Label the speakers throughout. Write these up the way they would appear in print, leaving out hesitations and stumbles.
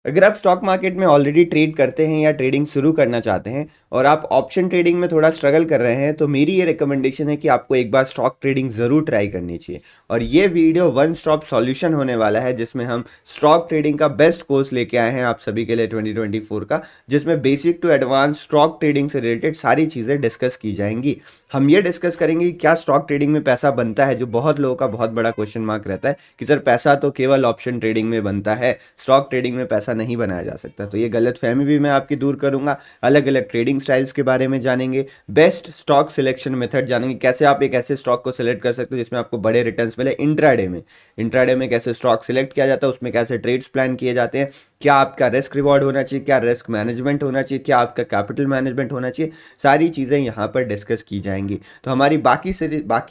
Speaker 1: अगर आप stock market में ऑलरेडी ट्रेड करते हैं या ट्रेडिंग शुरू करना चाहते हैं और आप ऑप्शन ट्रेडिंग में थोड़ा स्ट्रगल कर रहे हैं तो मेरी ये रिकमेंडेशन है कि आपको एक बार स्टॉक ट्रेडिंग ज़रूर ट्राई करनी चाहिए। और ये वीडियो वन स्टॉप सॉल्यूशन होने वाला है जिसमें हम स्टॉक ट्रेडिंग का बेस्ट कोर्स लेके आए हैं आप सभी के लिए 2024 का, जिसमें basic to advance stock trading से रिलेटेड सारी चीज़ें डिस्कस की जाएंगी। हम ये डिस्कस करेंगे कि क्या स्टॉक ट्रेडिंग में पैसा बनता है, जो बहुत लोगों का बहुत बड़ा क्वेश्चन मार्क रहता है कि सर पैसा तो केवल ऑप्शन ट्रेडिंग में बनता है, स्टॉक ट्रेडिंग में पैसा नहीं बनाया जा सकता। तो ये गलत फहमी भी मैं आपकी दूर करूंगा। अलग अलग ट्रेडिंग स्टाइल्स के बारे में जानेंगे, बेस्ट स्टॉक सिलेक्शन मेथड जानेंगे, कैसे आप एक ऐसे स्टॉक को सिलेक्ट कर सकते हो जिसमें आपको बड़े रिटर्न्स मिले। इंट्राडे में कैसे स्टॉक सिलेक्ट किया जाता है, उसमें कैसे ट्रेड्स प्लान किए जाते हैं, क्या आपका रिस्क रिवॉर्ड होना चाहिए, क्या रिस्क मैनेजमेंट होना चाहिए, क्या आपका कैपिटल मैनेजमेंट होना चाहिए, सारी चीज़ें यहाँ पर डिस्कस की जाएंगी। तो हमारी बाकी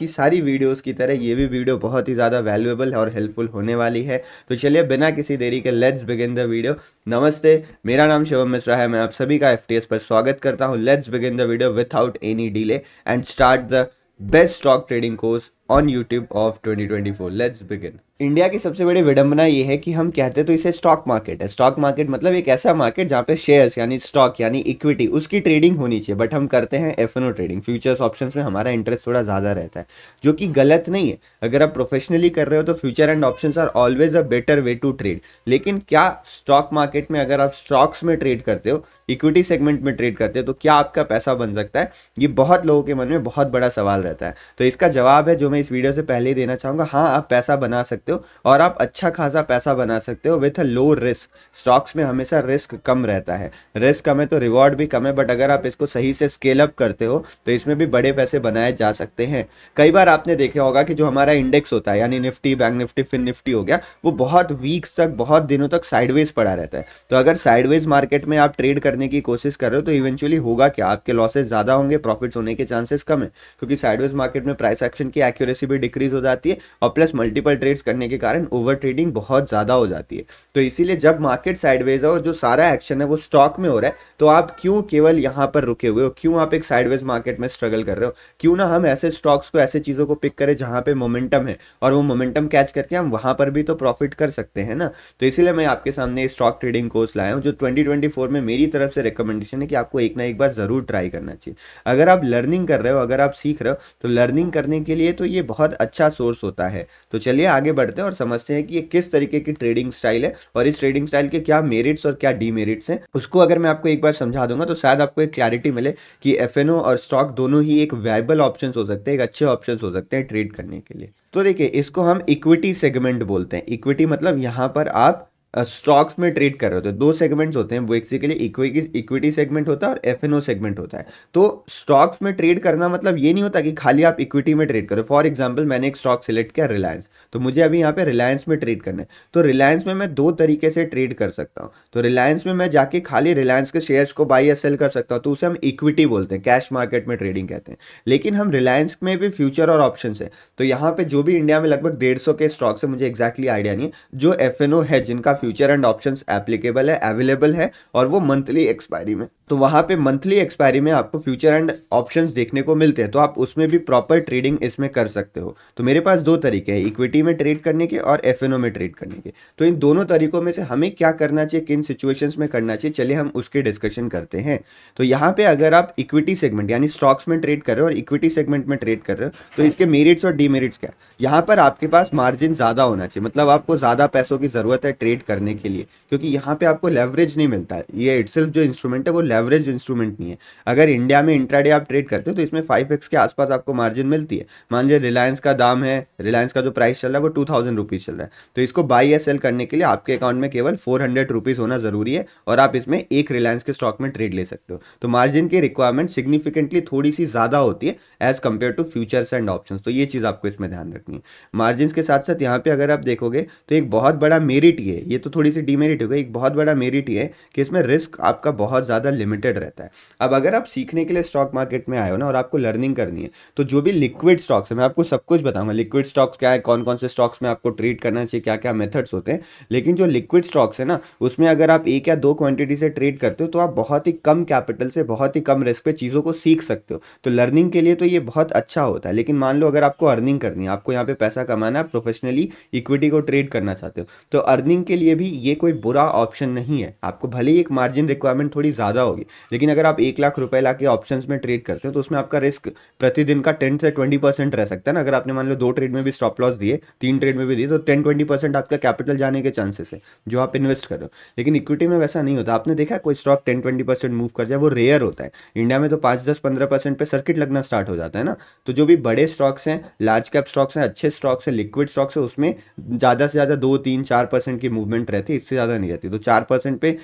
Speaker 1: सारी वीडियोस की तरह ये भी वीडियो बहुत ही ज़्यादा वैल्यूएबल और हेल्पफुल होने वाली है। तो चलिए बिना किसी देरी के लेट्स बिगिन द वीडियो। नमस्ते, मेरा नाम शिवम मिश्रा है। मैं आप सभी का एफटीएस पर स्वागत करता हूँ। Let's begin the video without any delay and start the best stock trading course on YouTube of 2024। Let's begin. India की सबसे बड़ी विडंबना ये है कि हम कहते तो इसे स्टॉक मार्केट है। स्टॉक मार्केट मतलब एक ऐसा मार्केट जहाँ पे शेयर्स यानी स्टॉक यानी इक्विटी उसकी ट्रेडिंग होनी चाहिए, बट हम करते हैं एफएनओ ट्रेडिंग, फ्यूचर्स ऑप्शंस में हमारा इंटरेस्ट थोड़ा ज़्यादा रहता है, जो कि गलत नहीं है। अगर आप प्रोफेशनली कर रहे हो तो future and options are always a better way to trade. लेकिन क्या स्टॉक मार्केट में अगर आप स्टॉक्स में ट्रेड करते हो, इक्विटी सेगमेंट में ट्रेड करते हो, तो क्या आपका पैसा बन सकता है? ये बहुत लोगों के मन में बहुत बड़ा सवाल रहता है। तो इसका जवाब है जो मैं इस वीडियो से पहले ही देना चाहूँगा। हाँ, आप पैसा बना सकते हो और आप अच्छा खासा पैसा बना सकते हो with a low risk. Stocks में हमेशा रिस्क कम रहता है, रिस्क कम है तो रिवॉर्ड भी कम है, बट अगर आप इसको सही से स्केल अप करते हो तो इसमें भी बड़े पैसे बनाए जा सकते हैं। कई बार आपने देखा होगा कि जो हमारा इंडेक्स होता है यानी Nifty, bank Nifty, fin Nifty हो गया, वो बहुत वीक्स तक, बहुत दिनों तक साइडवेज पड़ा रहता है। तो अगर साइडवेज मार्केट में आप ट्रेड करने की कोशिश कर रहे हो तो इवेंचुअली होगा क्या, आपके लॉसेस ज़्यादा होंगे, प्रॉफिट्स होने के चांसेस कम है, क्योंकि साइडवेज मार्केट में प्राइस एक्शन की एक्यूरेसी भी डिक्रीज हो जाती है और प्लस मल्टीपल ट्रेड्स करने के कारण ओवर ट्रेडिंग बहुत ज़्यादा हो जाती है। तो इसीलिए जब मार्केट साइडवेज है और जो सारा एक्शन है वो स्टॉक में हो रहा है, तो आप क्यों केवल यहाँ पर रुके हुए हो, क्यों आप एक साइडवेज मार्केट में स्ट्रगल कर रहे हो? क्यों ना हम ऐसे स्टॉक्स को, ऐसे चीज़ों को पिक करें जहाँ पे मोमेंटम है और वो मोमेंटम कैच करके हम वहाँ पर भी तो प्रॉफिट कर सकते हैं ना। तो इसीलिए मैं आपके सामने स्टॉक ट्रेडिंग कोर्स लाया हूँ, जो 2024 में मेरी तरफ से रिकमेंडेशन है कि आपको एक ना एक बार ज़रूर ट्राई करना चाहिए। अगर आप लर्निंग कर रहे हो, अगर आप सीख रहे हो, तो लर्निंग करने के लिए तो ये बहुत अच्छा सोर्स होता है। तो चलिए आगे बढ़ते हैं और समझते हैं कि ये किस तरीके की ट्रेडिंग स्टाइल है और इस ट्रेडिंग स्टाइल के क्या मेरिट्स और क्या डीमेरिट्स हैं। उसको अगर मैं आपको एक बार समझा दूंगा तो शायद आपको एक क्लैरिटी मिले कि एफएनओ और स्टॉक दोनों ही एक वायबल ऑप्शंस हो सकते हैं, एक अच्छे ऑप्शंस हो सकते हैं ट्रेड करने के लिए। तो देखिए, इसको हम इक्विटी सेगमेंट बोलते हैं। इक्विटी मतलब यहाँ पर आप स्टॉक्स में ट्रेड कर रहे होते हैं। दो सेगमेंट्स होते हैं, वो बेसिकली इक्विटी सेगमेंट होता है और एफएनओ सेगमेंट होता है। तो स्टॉक्स में ट्रेड करना मतलब ये नहीं होता कि खाली आप इक्विटी में ट्रेड करो। फॉर एग्जांपल, मैंने एक स्टॉक सिलेक्ट किया रिलायंस, तो मुझे अभी यहाँ पे रिलायंस में ट्रेड करना है। तो रिलायंस में मैं दो तरीके से ट्रेड कर सकता हूँ। तो रिलायंस में मैं जाके खाली रिलायंस के शेयर्स को बाई या सेल कर सकता हूँ, तो उसे हम इक्विटी बोलते हैं, कैश मार्केट में ट्रेडिंग कहते हैं। लेकिन हम रिलायंस में भी फ्यूचर और ऑप्शन है। तो यहाँ पे जो भी इंडिया में लगभग 150 के स्टॉक्स है, मुझे एक्जैक्टली आइडिया नहीं है, जो एफएनओ है, जिनका फ्यूचर एंड ऑप्शन एप्लीकेबल है, अवेलेबल है, और वो मंथली एक्सपायरी में, तो वहां पे मंथली एक्सपायरी में आपको फ्यूचर एंड ऑप्शंस देखने को मिलते हैं। तो आप उसमें भी प्रॉपर ट्रेडिंग इसमें कर सकते हो। तो मेरे पास दो तरीके हैं, इक्विटी में ट्रेड करने के और एफएनओ में ट्रेड करने के। तो इन दोनों तरीकों में से हमें क्या करना चाहिए, किन सिचुएशंस में करना चाहिए, चलिए हम उसके डिस्कशन करते हैं। तो यहाँ पे अगर आप इक्विटी सेगमेंट यानी स्टॉक्स में ट्रेड कर रहे हो और इक्विटी सेगमेंट में ट्रेड कर रहे हो, तो इसके मेरिट्स और डीमेरिट्स क्या? यहाँ पर आपके पास मार्जिन ज़्यादा होना चाहिए, मतलब आपको ज़्यादा पैसों की ज़रूरत है ट्रेड करने के लिए, क्योंकि यहाँ पे आपको लेवरेज नहीं मिलता है। ये इटसेल्फ जो इंस्ट्रूमेंट है वो लेवरेज इंस्ट्रूमेंट नहीं है। अगर इंडिया में इंट्राडे आप ट्रेड करते हो तो इसमें 5x के आसपास आपको मार्जिन मिलती है। मान लीजिए रिलायंस का दाम है, रिलायंस का जो प्राइस चल रहा है वो 2000 रुपीज़ चल रहा है, तो इसको बाई या सेल करने के लिए आपके अकाउंट में केवल 400 रुपीज़ होना जरूरी है और आप इसमें एक रिलायंस के स्टॉक में ट्रेड ले सकते हो। तो मार्जिन की रिक्वायरमेंट सिग्निफिकेंटली थोड़ी सी ज़्यादा होती है as compare to futures and option. तो ये चीज़ आपको इसमें ध्यान रखनी है। मार्जिन के साथ साथ यहाँ पे अगर आप देखोगे तो एक बहुत बड़ा मेरिट ये है, ये तो थोड़ी सी डीमेरिट हो गई, एक बहुत बड़ा मेरिट ये है कि इसमें रिस्क आपका बहुत ज़्यादा लिमिटेड रहता है। अब अगर आप सीखने के लिए स्टॉक मार्केट में आए हो ना और आपको लर्निंग करनी है, तो जो भी लिक्विड स्टॉक्स है, मैं आपको सब कुछ बताऊंगा लिक्विड स्टॉक्स क्या है, कौन कौन से स्टॉक्स में आपको ट्रेड करना चाहिए, क्या क्या मेथड्स होते हैं। लेकिन जो लिक्विड स्टॉक्स है ना, उसमें अगर आप एक या दो क्वांटिटी से ट्रेड करते हो तो आप बहुत ही कम कैपिटल से बहुत ही कम रिस्क पे चीज़ों को सीख सकते हो। तो लर्निंग के लिए तो ये बहुत अच्छा होता है। लेकिन मान लो अगर आपको अर्निंग करनी है, आपको यहाँ पे पैसा कमाना है, प्रोफेशनली इक्विटी को ट्रेड करना चाहते हो, तो अर्निंग के लिए भी ये कोई बुरा ऑप्शन नहीं है। आपको भले ही एक मार्जिन रिक्वायरमेंट थोड़ी ज़्यादा होगी, लेकिन अगर आप 1 लाख रुपए ला के ऑप्शंस में ट्रेड करते हो तो उसमें आपका रिस्क प्रतिदिन का 10 से 20% रह सकता है ना। अगर आपने मान लो 2 ट्रेड में भी स्टॉप लॉस दिए, 3 ट्रेड में भी दिए, तो 10-20% आपका कैपिटल जाने के चांसेस है जो आप इन्वेस्ट कर रहे हो। लेकिन इक्विटी में वैसा नहीं होता। आपने देखा कोई स्टॉक 10-20% मूव कर जाए, वो रेयर होता है। इंडिया में तो 5-10-15% पे सर्किट लगना स्टार्ट हो जाता है ना। तो जो भी बड़े स्टॉक्स हैं, लार्ज कैप स्टॉक्स हैं, अच्छे स्टॉक्स हैं, लिक्विड स्टॉक्स है, उसमें ज़्यादा से ज़्यादा 2-3-4% की मूवमेंट रहती है, इससे ज़्यादा नहीं रहती। तो 4% पे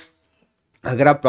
Speaker 1: अगर आप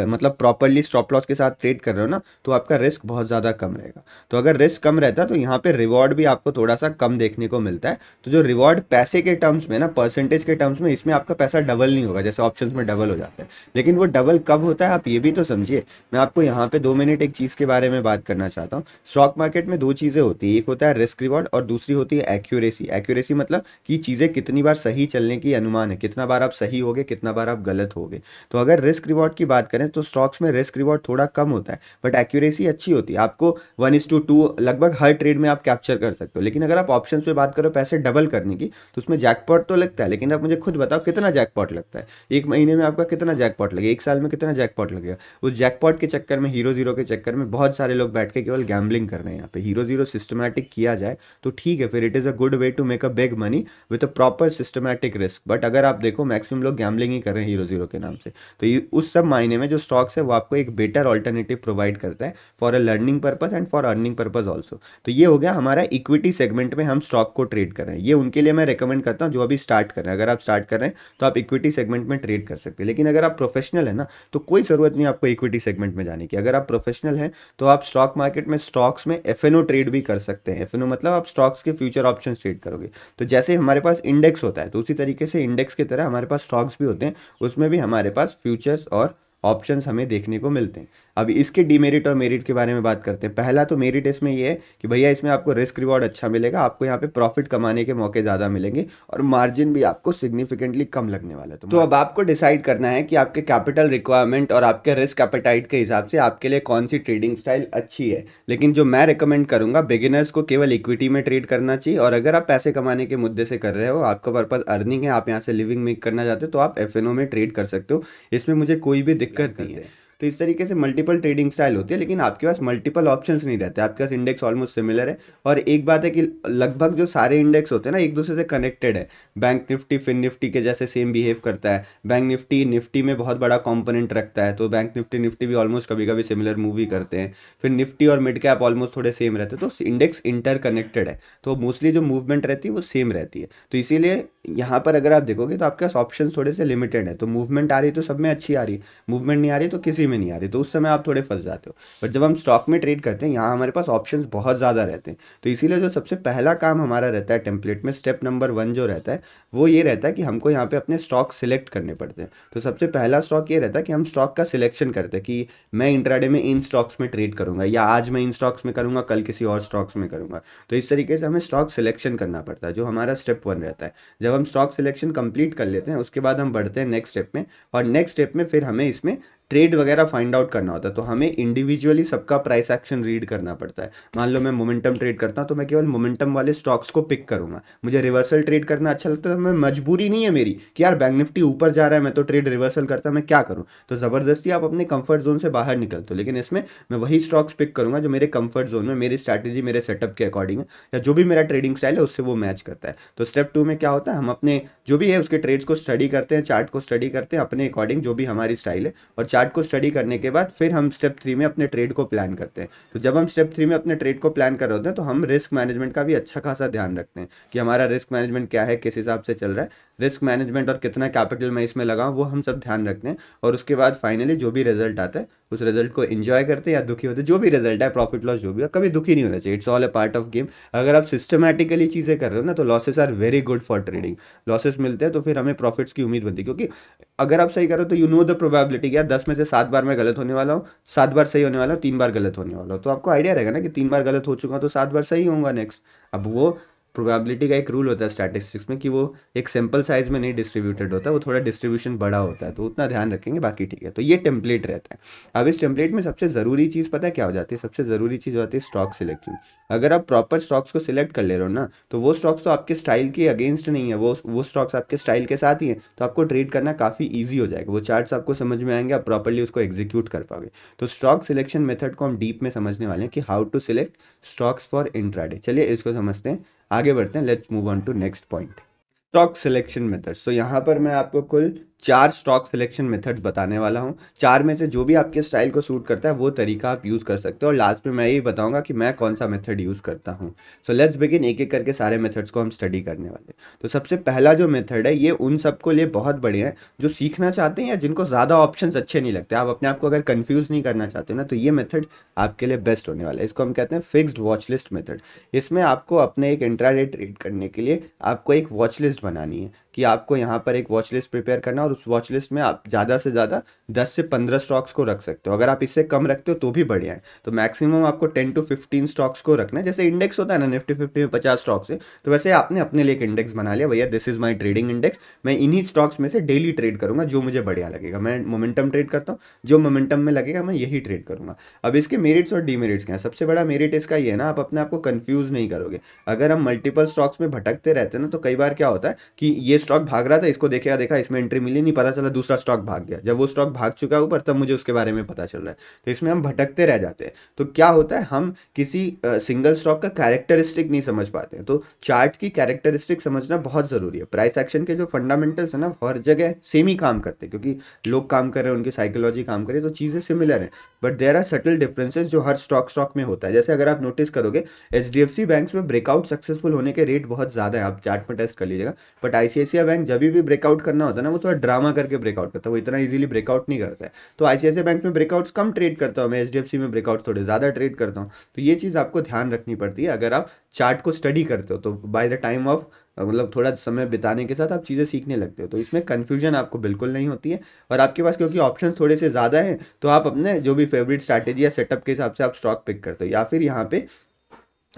Speaker 1: मतलब प्रॉपरली स्टॉप लॉस के साथ ट्रेड कर रहे हो ना, तो आपका रिस्क बहुत ज़्यादा कम रहेगा। तो अगर रिस्क कम रहता है तो यहाँ पे रिवॉर्ड भी आपको थोड़ा सा कम देखने को मिलता है। तो जो रिवॉर्ड पैसे के टर्म्स में ना, परसेंटेज के टर्म्स में, इसमें आपका पैसा डबल नहीं होगा जैसे ऑप्शंस में डबल हो जाता है। लेकिन वो डबल कब होता है आप ये भी तो समझिए। मैं आपको यहाँ पे 2 मिनट एक चीज़ के बारे में बात करना चाहता हूँ। स्टॉक मार्केट में दो चीज़ें होती है, एक होता है रिस्क रिवॉर्ड और दूसरी होती है एक्यूरेसी। एक्यूरेसी मतलब कि चीज़ें कितनी बार सही चलने की अनुमान है, कितना बार आप सही होगे, कितना बार आप गलत होगे। तो अगर रिस्क रिवॉर्ड की बात करें तो स्टॉक्स में रिस्क रिवॉर्ड थोड़ा कम होता है, बट एक्यूरेसी अच्छी होती है। आपको 1:2 लगभग हर ट्रेड में आप कैप्चर कर सकते हो। लेकिन अगर आप ऑप्शन पे बात करो पैसे डबल करने की, तो उसमें जैकपॉट तो लगता है, लेकिन आप मुझे खुद बताओ कितना जैकपॉट लगता है। एक महीने में आपका कितना जैकपॉट लगेगा, एक साल में कितना जैकपॉट लगेगा। उस जैकपॉट के चक्कर में, हीरो जीरो के चक्कर में बहुत सारे लोग बैठ के केवल गैम्बलिंग कर रहे हैं। यहाँ पे हीरो जीरो सिस्टमैटिक किया जाए तो ठीक है, फिर it is a good way to make a big money with a proper systematic risk. But अगर आप देखो मैक्सिमम लोग गैम्बलिंग ही कर रहे हैं हीरो जीरो के नाम से, तो ये उस सब मायने में जो स्टॉक्स है वो आपको एक बेटर ऑल्टरनेटिव प्रोवाइड करता है for a learning purpose and for earning purpose also. तो ये हो गया हमारा इक्विटी सेगमेंट में हम स्टॉक को ट्रेड कर रहे हैं। ये उनके लिए मैं रिकमेंड करता हूँ जो अभी स्टार्ट कर रहे हैं। अगर आप स्टार्ट कर रहे हैं तो आप इक्विटी सेगमेंट में ट्रेड कर सकते हैं। लेकिन अगर आप प्रोफेशनल है ना, तो कोई ज़रूरत नहीं आपको इक्विटी सेगमेंट में जाने की। अगर आप प्रोफेशनल हैं तो आप स्टॉक मार्केट में स्टॉक्स में एफएनओ ट्रेड भी कर सकते हैं। एफएनओ मतलब आप स्टॉक्स के फ्यूचर ऑप्शन ट्रेड करोगे। तो जैसे हमारे पास इंडेक्स होता है, तो उसी तरीके से इंडेक्स की तरह हमारे पास स्टॉक्स भी होते हैं, उसमें भी हमारे पास फ्यूचर्स और ऑप्शंस हमें देखने को मिलते हैं। अब इसके डीमेरिट और मेरिट के बारे में बात करते हैं। पहला तो मेरिट इसमें ये है कि भैया इसमें आपको रिस्क रिवॉर्ड अच्छा मिलेगा, आपको यहाँ पे प्रॉफिट कमाने के मौके ज़्यादा मिलेंगे और मार्जिन भी आपको सिग्निफिकेंटली कम लगने वाला है। तो अब आपको डिसाइड करना है कि आपके कैपिटल रिक्वायरमेंट और आपके रिस्क एपेटाइट के हिसाब से आपके लिए कौन सी ट्रेडिंग स्टाइल अच्छी है। लेकिन जो मैं रिकमेंड करूंगा, बिगिनर्स को केवल इक्विटी में ट्रेड करना चाहिए। और अगर आप पैसे कमाने के मुद्दे से कर रहे हो, आपका पर्पज अर्निंग है, आप यहाँ से लिविंग मेक करना चाहते हो, तो आप एफएनओ में ट्रेड कर सकते हो। इसमें मुझे कोई भी दिक्कत नहीं है। तो इस तरीके से मल्टीपल ट्रेडिंग स्टाइल होती है, लेकिन आपके पास मल्टीपल ऑप्शंस नहीं रहते। आपके पास इंडेक्स ऑलमोस्ट सिमिलर है। और एक बात है कि लगभग जो सारे इंडेक्स होते हैं ना, एक दूसरे से कनेक्टेड है। बैंक निफ्टी फिन निफ्टी के जैसे सेम बिहेव करता है। बैंक निफ्टी निफ्टी में बहुत बड़ा कंपोनेंट रखता है, तो बैंक निफ्टी भी ऑलमोस्ट कभी कभी सिमिलर मूव ही करते हैं। फिर निफ्टी और मिड कैप ऑलमोस्ट थोड़े सेम रहते हैं। तो इंडेक्स इंटर कनेक्टेड है, तो मोस्टली जो मूवमेंट रहती है वो सेम रहती है। तो इसीलिए यहाँ पर अगर आप देखोगे तो आपके पास ऑप्शन थोड़े से लिमिटेड है। तो मूवमेंट आ रही तो सब में अच्छी आ रही, मूवमेंट नहीं आ रही तो किसी में नहीं आ रही, तो उस समय आप थोड़े फंस जाते हो। बट जब हम स्टॉक में ट्रेड करते हैं, यहाँ हमारे पास ऑप्शंस बहुत ज़्यादा रहते हैं। तो इसीलिए जो सबसे पहला काम हमारा रहता है टेम्पलेट में, स्टेप नंबर 1 जो रहता है वो ये रहता है कि हमको यहाँ पे अपने स्टॉक सिलेक्ट करने पड़ते हैं। तो सबसे पहला स्टॉक ये रहता है कि हम स्टॉक का सिलेक्शन करते हैं कि मैं इंट्राडे में इन स्टॉक्स में ट्रेड करूँगा, या आज मैं इन स्टॉक्स में करूँगा, कल किसी और स्टॉक्स में करूँगा। तो इस तरीके से हमें स्टॉक सिलेक्शन करना पड़ता है, जो हमारा स्टेप 1 रहता है। जब हम स्टॉक सिलेक्शन कंप्लीट कर लेते हैं, उसके बाद हम बढ़ते हैं नेक्स्ट स्टेप में। और नेक्स्ट स्टेप में फिर हमें इसमें ट्रेड वगैरह फाइंड आउट करना होता है। तो हमें इंडिविजुअली सबका प्राइस एक्शन रीड करना पड़ता है। मान लो मैं मोमेंटम ट्रेड करता हूँ, तो मैं केवल मोमेंटम वाले स्टॉक्स को पिक करूंगा। मुझे रिवर्सल ट्रेड करना अच्छा लगता है, तो मैं मजबूरी नहीं है मेरी कि यार बैंक निफ्टी ऊपर जा रहा है, मैं तो ट्रेड रिवर्सल करता, मैं क्या करूँ। तो ज़बरदस्ती आप अपने कंफर्ट जोन से बाहर निकलते हो। लेकिन इसमें मैं वही स्टॉक्स पिक करूंगा जो मेरे कंफर्ट जोन में, मेरी स्ट्रैटेजी, मेरे सेटअप के अकॉर्डिंग है, या जो भी मेरा ट्रेडिंग स्टाइल है उससे वो मैच करता है। तो स्टेप 2 में क्या होता है, हम अपने जो भी है उसके ट्रेड्स को स्टडी करते हैं, चार्ट को स्टडी करते हैं अपने अकॉर्डिंग, जो भी हमारी स्टाइल है। और चार्ट को स्टडी करने के बाद फिर हम स्टेप 3 में अपने ट्रेड को प्लान करते हैं। तो जब हम स्टेप 3 में अपने ट्रेड को प्लान कर रहे होते हैं, तो हम रिस्क मैनेजमेंट का भी अच्छा खासा ध्यान रखते हैं कि हमारा रिस्क मैनेजमेंट क्या है, किस हिसाब से चल रहा है। रिस्क मैनेजमेंट और कितना कैपिटल मैं इसमें लगाऊं, वो हम सब ध्यान रखते हैं। और उसके बाद फाइनली जो भी रिजल्ट आता है उस रिजल्ट को एंजॉय करते हैं या दुखी होते हैं, जो भी रिजल्ट है, प्रॉफिट लॉस जो भी है, कभी दुखी नहीं होना चाहिए। It's all a part of game. अगर आप सिस्टमैटिकली चीज़ें कर रहे हो ना, तो losses are very good for trading. Losses मिलते हैं तो फिर हमें प्रॉफिट्स की उम्मीद बनती है, क्योंकि अगर आप सही करो तो यू नो द प्रोबेबिलिटी कि यार 10 में से 7 बार मैं गलत होने वाला हूँ, 7 बार सही होने वाला हूँ, 3 बार गलत होने वाला हूँ। तो आपको आइडिया रहेगा ना कि 3 बार गलत हो चुका हूँ तो 7 बार सही होऊंगा नेक्स्ट। अब वो प्रोबेबिलिटी का एक रूल होता है स्टैटिस्टिक्स में कि वो एक सिंपल साइज में नहीं डिस्ट्रीब्यूटेड होता, वो थोड़ा डिस्ट्रीब्यूशन बड़ा होता है, तो उतना ध्यान रखेंगे, बाकी ठीक है। तो ये टेम्पलेट रहता है। अब इस टेम्पलेट में सबसे ज़रूरी चीज़ पता है क्या हो जाती है? सबसे ज़रूरी चीज़ होती है स्टॉक सिलेक्शन। अगर आप प्रॉपर स्टॉक्स को सिलेक्ट कर ले रहे हो ना, तो वो स्टॉक्स तो आपके स्टाइल के अगेंस्ट नहीं है, वो स्टॉक्स आपके स्टाइल के साथ ही हैं, तो आपको ट्रेड करना काफ़ी ईजी हो जाएगा। वो चार्ट्स आपको समझ में आएंगे, आप प्रॉपरली उसको एग्जीक्यूट कर पाओगे। तो स्टॉक सिलेक्शन मेथड को हम डीप में समझने वाले हैं कि how to select stocks for intraday. चलिए इसको समझते हैं, आगे बढ़ते हैं। Let's move on to next point, stock selection methods. तो यहाँ पर मैं आपको कुल 4 स्टॉक सिलेक्शन मेथड्स बताने वाला हूँ। 4 में से जो भी आपके स्टाइल को सूट करता है वो तरीका आप यूज़ कर सकते हो, और लास्ट में मैं यही बताऊंगा कि मैं कौन सा मेथड यूज़ करता हूँ। सो लेट्स बिगिन, एक एक करके सारे मेथड्स को हम स्टडी करने वाले हैं। तो सबसे पहला जो मेथड है ये उन सबको लिए बहुत बढ़िया है जो सीखना चाहते हैं या जिनको ज़्यादा ऑप्शंस अच्छे नहीं लगते। आप अपने आप को अगर कन्फ्यूज़ नहीं करना चाहते हो ना, तो ये मेथड आपके लिए बेस्ट होने वाला है। इसको हम कहते हैं फिक्स्ड वॉच लिस्ट मेथड। इसमें आपको अपने एक इंट्राडे ट्रेड करने के लिए आपको एक वॉच लिस्ट बनानी है, कि आपको यहाँ पर एक वॉच लिस्ट प्रिपेयर करना, और उस वॉच लिस्ट में आप ज़्यादा से ज़्यादा 10 से 15 स्टॉक्स को रख सकते हो। अगर आप इससे कम रखते हो तो भी बढ़िया है। तो मैक्सिमम आपको 10 to 15 स्टॉक्स को रखना है। जैसे इंडेक्स होता है ना, निफ्टी 50 में 50 स्टॉक्स है, तो वैसे आपने अपने लिए एक इंडेक्स बना लिया, भैया this is my trading index, मैं इन्हीं स्टॉक्स में से डेली ट्रेड करूंगा जो मुझे बढ़िया लगेगा। मैं मोमेंटम ट्रेड करता हूँ, जो मोमेंटम में लगेगा मैं यही ट्रेड करूंगा। अब इसके मेरिट्स और डीमेरिट्स क्या है? सबसे बड़ा मेरिट इसका ये है ना, आप अपने आप को कंफ्यूज नहीं करोगे। अगर हम मल्टीपल स्टॉक्स में भटकते रहते हैं ना, तो कई बार क्या होता है कि ये स्टॉक भाग रहा था, इसको देखा देखा इसमें एंट्री मिली नहीं, पता चला दूसरा स्टॉक भाग गया। जब वो स्टॉक भाग चुका है ऊपर, तब मुझे उसके बारे में पता चल रहा है। तो इसमें हम भटकते रह जाते हैं। तो क्या होता है, हम किसी सिंगल स्टॉक का कैरेक्टरिस्टिक नहीं समझ पाते हैं। तो चार्ट की कैरेक्टरिस्टिक समझना बहुत ज़रूरी है। प्राइस एक्शन के जो फंडामेंटल्स है ना, हर जगह सेम ही काम करते हैं, क्योंकि लोग काम कर रहे हैं, उनकी साइकोलॉजी काम करे, तो चीज़ें सिमिलर हैं। But there are subtle differences जो हर स्टॉक में होता है। जैसे अगर आप नोटिस करोगे, HDFC बैंक्स में ब्रेकआउट सक्सेसफुल होने के रेट बहुत ज़्यादा है, आप चार्ट में टेस्ट कर लीजिएगा। बट ICICI बैंक जब भी ब्रेकआउट करना होता है ना, वो थोड़ा ड्रामा करके ब्रेकआउट करता है, वो इतना इजीली ब्रेकआउट नहीं करता है। तो ICICI बैंक में ब्रेकआउट्स कम ट्रेड करता हूँ मैं, HDFC में ब्रेकआउट थोड़े ज़्यादा ट्रेड करता हूँ। तो ये चीज़ आपको ध्यान रखनी पड़ती है अगर आप चार्ट को स्टडी करते हो। तो बाय द टाइम ऑफ मतलब थोड़ा समय बिताने के साथ आप चीज़ें सीखने लगते हो, तो इसमें कन्फ्यूजन आपको बिल्कुल नहीं होती है। और आपके पास क्योंकि ऑप्शन थोड़े से ज़्यादा हैं, तो आप अपने जो भी फेवरेट स्ट्रैटेजी या सेटअप के हिसाब से आप स्टॉक पिक करते हो। या फिर यहाँ पे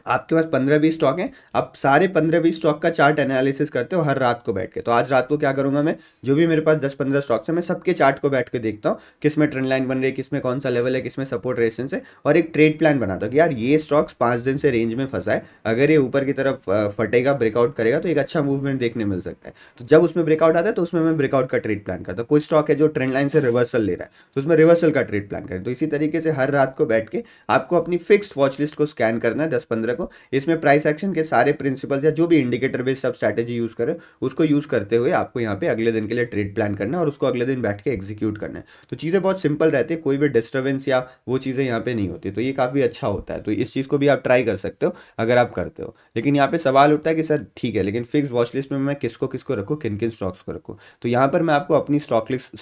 Speaker 1: आपके पास 15-20 स्टॉक हैं, आप सारे 15-20 स्टॉक का चार्ट एनालिसिस करते हो हर रात को बैठ के। तो आज रात को क्या करूंगा मैं, जो भी मेरे पास 10-15 स्टॉक्स हैं, मैं सबके चार्ट को बैठ के देखता हूँ, किस में ट्रेंड लाइन बन रही है, किस में कौन सा लेवल है, किस में सपोर्ट रेजिस्टेंस है, और एक ट्रेड प्लान बनाता हूँ कि यार ये स्टॉक्स 5 दिन से रेंज में फंसा है, अगर ये ऊपर की तरफ फटेगा, ब्रेकआउट करेगा, तो एक अच्छा मूवमेंट देखने मिल सकता है। तो जब उसमें ब्रेकआउट आता है तो उसमें मैं ब्रेकआउट का ट्रेड प्लान करता हूँ। कोई स्टॉक है जो ट्रेंड लाइन से रिवर्सल ले रहा है, तो उसमें रिवर्सल का ट्रेड प्लान करें। तो इसी तरीके से हर रात को बैठ के आपको अपनी फिक्स्ड वॉच लिस्ट को स्कैन करना है, 10-15 को। इसमें प्राइस एक्शन के सारे प्रिंसिपल्स या जो भी इंडिकेटर बेस्ड आप स्ट्रैटेजी यूज करें, उसको यूज करते हुए आपको यहाँ पे अगले दिन के लिए ट्रेड प्लान करना है, और उसको अगले दिन बैठ के एग्जीक्यूट करना है। तो चीज़ें बहुत सिंपल रहती है, कोई भी डिस्टर्बेंस या वो चीज़ें यहाँ पे नहीं होती। तो ये काफ़ी अच्छा होता है। तो इस चीज़ को भी आप ट्राई कर सकते हो अगर आप करते हो। लेकिन यहाँ पे सवाल उठता है कि सर ठीक है, लेकिन फिक्स वॉच लिस्ट में मैं किसको किसको रखूँ, किन किन स्टॉक्स को रखूँ। तो यहाँ पर मैं आपको अपनी स्टॉक लिस्ट,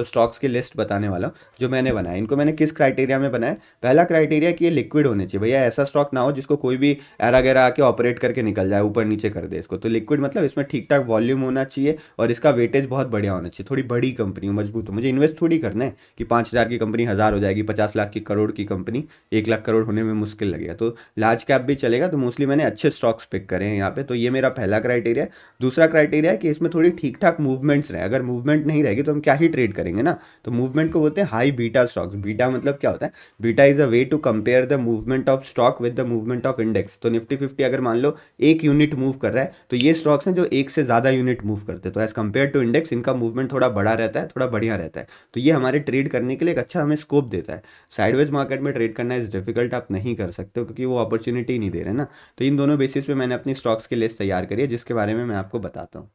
Speaker 1: स्टॉक्स की लिस्ट बताने वाला हूँ जो मैंने बनाया। इनको मैंने किस क्राइटेरिया में बनाया? पहला क्राइटेरिया कि ये लिक्विड होने चाहिए। भैया ऐसा स्टॉक ना हो जिसको कोई भी एरा गैरा आके ऑपरेट करके निकल जाए, ऊपर नीचे कर दे इसको। तो लिक्विड मतलब इसमें ठीक ठाक वॉल्यूम होना चाहिए, और इसका वेटेज बहुत बढ़िया होना चाहिए, थोड़ी बड़ी कंपनी हो, मजबूत हो। मुझे इन्वेस्ट थोड़ी करना है कि 5,000 की कंपनी 1,000 हो जाएगी, 50 लाख की, करोड़ की कंपनी 1 लाख करोड़ होने में मुश्किल लगेगा। तो लार्ज कैप भी चलेगा। तो मोस्टली मैंने अच्छे स्टॉक्स पिक करे हैं यहाँ पे। तो ये मेरा पहला क्राइटेरिया है। दूसरा क्राइटेरिया है कि इसमें थोड़ी ठीक ठाक मूवमेंट्स रहे। अगर मूवमेंट नहीं रहेगी तो हम क्या ही ट्रेड करेंगे ना। तो मूवमेंट को बोलते हैं हाई बीटा स्टॉक्स। बीटा मतलब क्या होता है? Beta is a way to compare the movement of stock with the movement of index. तो निफ्टी 50 अगर मान लो 1 यूनिट मूव कर रहा है, तो ये स्टॉक्स हैं जो 1 से ज़्यादा यूनिट मूव करते हैं। तो एज कंपेयर टू इंडेक्स इनका मूवमेंट थोड़ा बड़ा रहता है, थोड़ा बढ़िया रहता है। तो ये हमारे ट्रेड करने के लिए एक अच्छा हमें स्कोप देता है। साइडवेज मार्केट में ट्रेड करना इज डिफिकल्ट, आप नहीं कर सकते हो क्योंकि वो अपॉर्चुनिटी नहीं दे रहे ना। तो इन दोनों बेसिस पे मैंने अपनी स्टॉक्स की लिस्ट तैयार करी है, जिसके बारे में मैं आपको बताता हूँ।